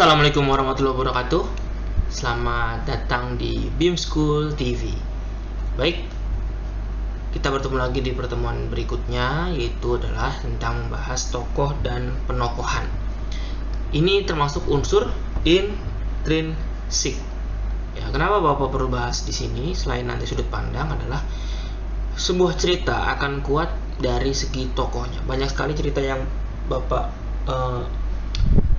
Assalamualaikum warahmatullahi wabarakatuh. Selamat datang di BIM School TV. Baik, kita bertemu lagi di pertemuan berikutnya, yaitu adalah tentang membahas tokoh dan penokohan. Ini termasuk unsur intrinsik. Ya, kenapa Bapak perlu bahas di sini? Selain nanti sudut pandang adalah sebuah cerita akan kuat dari segi tokohnya. Banyak sekali cerita yang Bapak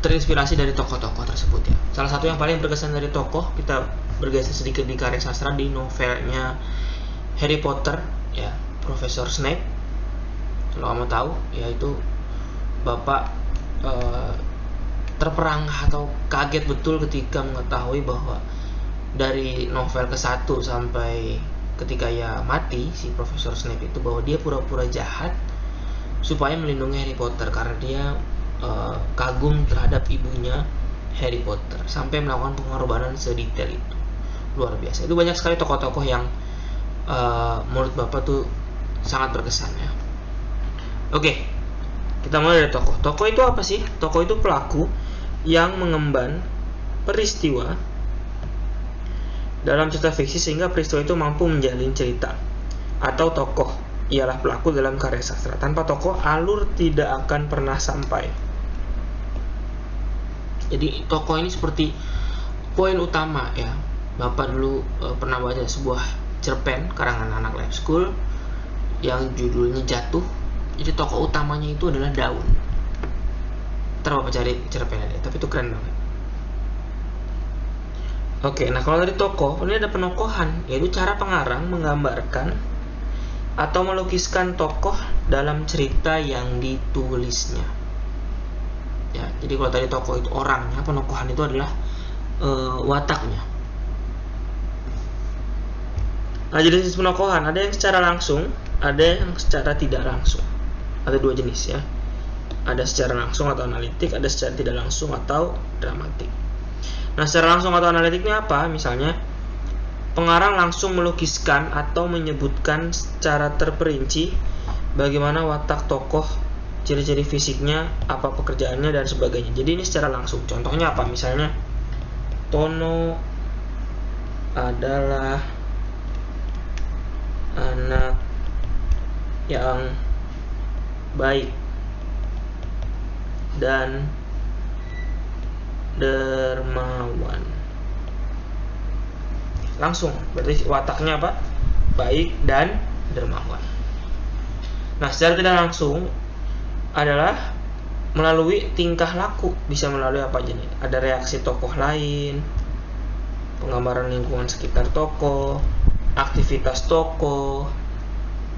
terinspirasi dari tokoh-tokoh tersebut ya. Salah satu yang paling berkesan dari tokoh, kita bergeser sedikit di karya sastra, di novelnya Harry Potter ya, Profesor Snape. Kalau kamu tahu, yaitu Bapak terperangah atau kaget betul ketika mengetahui bahwa dari novel ke-1 sampai ketika ia mati, si Profesor Snape itu, bahwa dia pura-pura jahat supaya melindungi Harry Potter karena dia kagum terhadap ibunya Harry Potter, sampai melakukan pengorbanan sedetail itu. Luar biasa. Itu banyak sekali tokoh-tokoh yang menurut Bapak tuh sangat berkesan ya. Oke, kita mulai dari tokoh. Tokoh itu apa sih? Tokoh itu pelaku yang mengemban peristiwa dalam cerita fiksi sehingga peristiwa itu mampu menjalin cerita. Atau tokoh ialah pelaku dalam karya sastra. Tanpa tokoh, alur tidak akan pernah sampai. Jadi tokoh ini seperti poin utama ya. Bapak dulu pernah baca sebuah cerpen karangan anak lab school yang judulnya Jatuh. Jadi tokoh utamanya itu adalah daun. Ntar Bapak cari cerpennya deh, tapi itu keren banget. Oke, nah kalau dari tokoh, ini ada penokohan, yaitu cara pengarang menggambarkan atau melukiskan tokoh dalam cerita yang ditulisnya. Ya, jadi kalau tadi tokoh itu orangnya, penokohan itu adalah wataknya. Nah, jenis penokohan ada yang secara langsung, ada yang secara tidak langsung. Ada dua jenis ya. Ada secara langsung atau analitik, ada secara tidak langsung atau dramatik. Nah, secara langsung atau analitiknya apa? Misalnya, pengarang langsung melukiskan atau menyebutkan secara terperinci bagaimana watak tokoh, ciri-ciri fisiknya, apa pekerjaannya, dan sebagainya. Jadi ini secara langsung. Contohnya apa? Misalnya, Tono adalah anak yang baik dan dermawan. Langsung, berarti wataknya apa? Baik dan dermawan. Nah, secara tidak langsung adalah melalui tingkah laku. Bisa melalui apa aja nih? Ada reaksi tokoh lain, penggambaran lingkungan sekitar tokoh, aktivitas tokoh,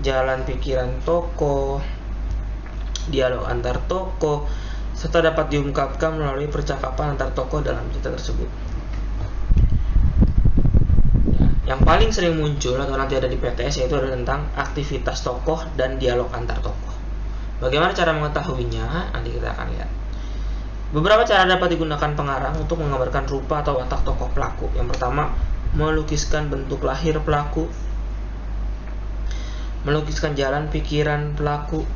jalan pikiran tokoh, dialog antar tokoh, serta dapat diungkapkan melalui percakapan antar tokoh dalam cerita tersebut. Yang paling sering muncul atau nanti ada di PTS yaitu adalah tentang aktivitas tokoh dan dialog antar tokoh. Bagaimana cara mengetahuinya? Nanti kita akan lihat. Beberapa cara dapat digunakan pengarang untuk menggambarkan rupa atau watak tokoh pelaku. Yang pertama, melukiskan bentuk lahir pelaku, melukiskan jalan pikiran pelaku,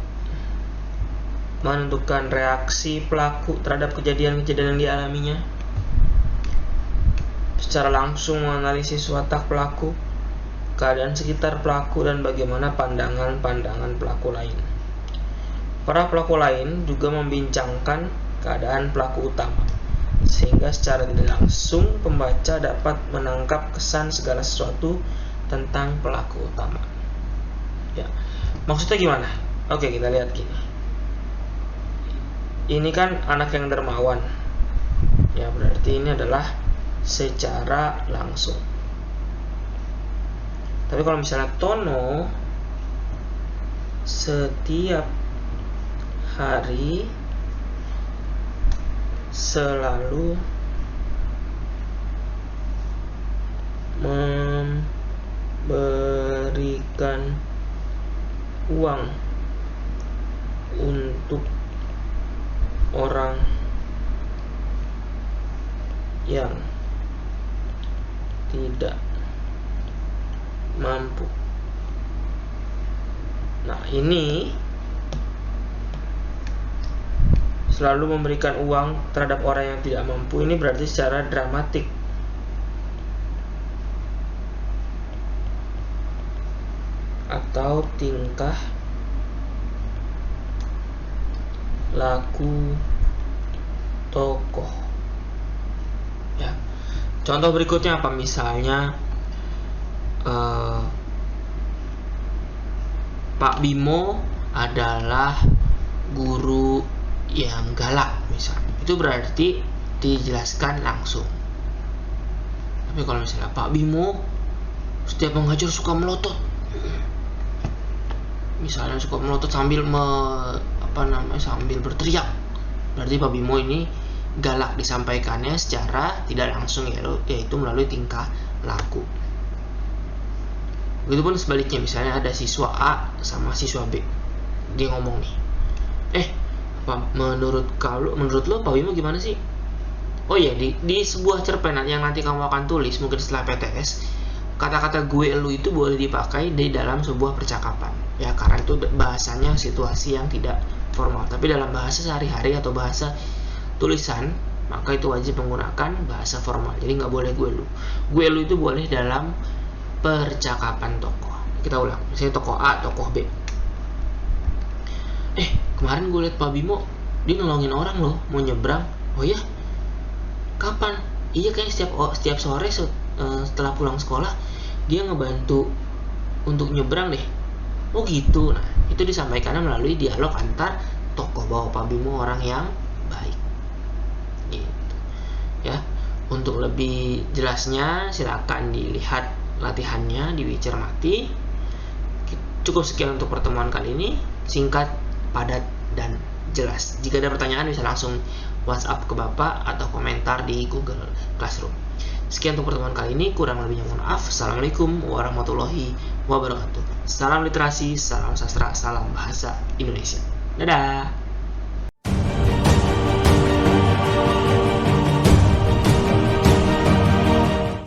menentukan reaksi pelaku terhadap kejadian-kejadian yang dialaminya, secara langsung menganalisis watak pelaku, keadaan sekitar pelaku, dan bagaimana pandangan-pandangan pelaku lain. Para pelaku lain juga membincangkan keadaan pelaku utama, sehingga secara tidak langsung pembaca dapat menangkap kesan segala sesuatu tentang pelaku utama. Ya, maksudnya gimana? Oke, kita lihat gini. Ini kan anak yang dermawan. Ya, berarti ini adalah secara langsung. Tapi kalau misalnya Tono setiap hari selalu memberikan uang untuk orang yang tidak mampu. Nah, ini selalu memberikan uang terhadap orang yang tidak mampu, ini berarti secara dramatik. Atau tingkah laku tokoh. Ya. Contoh berikutnya apa? Misalnya Pak Bimo adalah guru yang galak misalnya. Itu berarti dijelaskan langsung. Tapi kalau misalnya Pak Bimo setiap mengajar suka melotot, misalnya suka melotot sambil sambil berteriak, berarti Pak Bimo ini galak, disampaikannya secara tidak langsung, yaitu melalui tingkah laku. Begitupun sebaliknya, misalnya ada siswa A sama siswa B, dia ngomong nih, menurut lo Pak Bimo gimana sih? Oh iya, di sebuah cerpen yang nanti kamu akan tulis mungkin setelah PTS, kata-kata gue lu itu boleh dipakai di dalam sebuah percakapan, ya, karena itu bahasanya situasi yang tidak formal. Tapi dalam bahasa sehari-hari atau bahasa tulisan, maka itu wajib menggunakan bahasa formal. Jadi nggak boleh gue lu. Gue lu itu boleh dalam percakapan tokoh. Kita ulang, misalnya tokoh A, tokoh B. Kemarin gue liat Pak Bimo, dia nolongin orang loh, mau nyebrang. Oh iya? Kapan? Iya, kayaknya setiap sore setelah pulang sekolah dia ngebantu untuk nyebrang deh. Oh gitu. Nah, itu disampaikannya melalui dialog antar tokoh bahwa Pak Bimo orang yang baik. Gitu. Ya. Untuk lebih jelasnya silakan dilihat latihannya, dicermati. Cukup sekian untuk pertemuan kali ini. Singkat, padat, dan jelas. Jika ada pertanyaan bisa langsung WhatsApp ke Bapak atau komentar di Google Classroom. Sekian untuk pertemuan kali ini, kurang lebihnya mohon maaf. Assalamualaikum warahmatullahi wabarakatuh. Salam literasi, salam sastra, salam bahasa Indonesia. Dadah.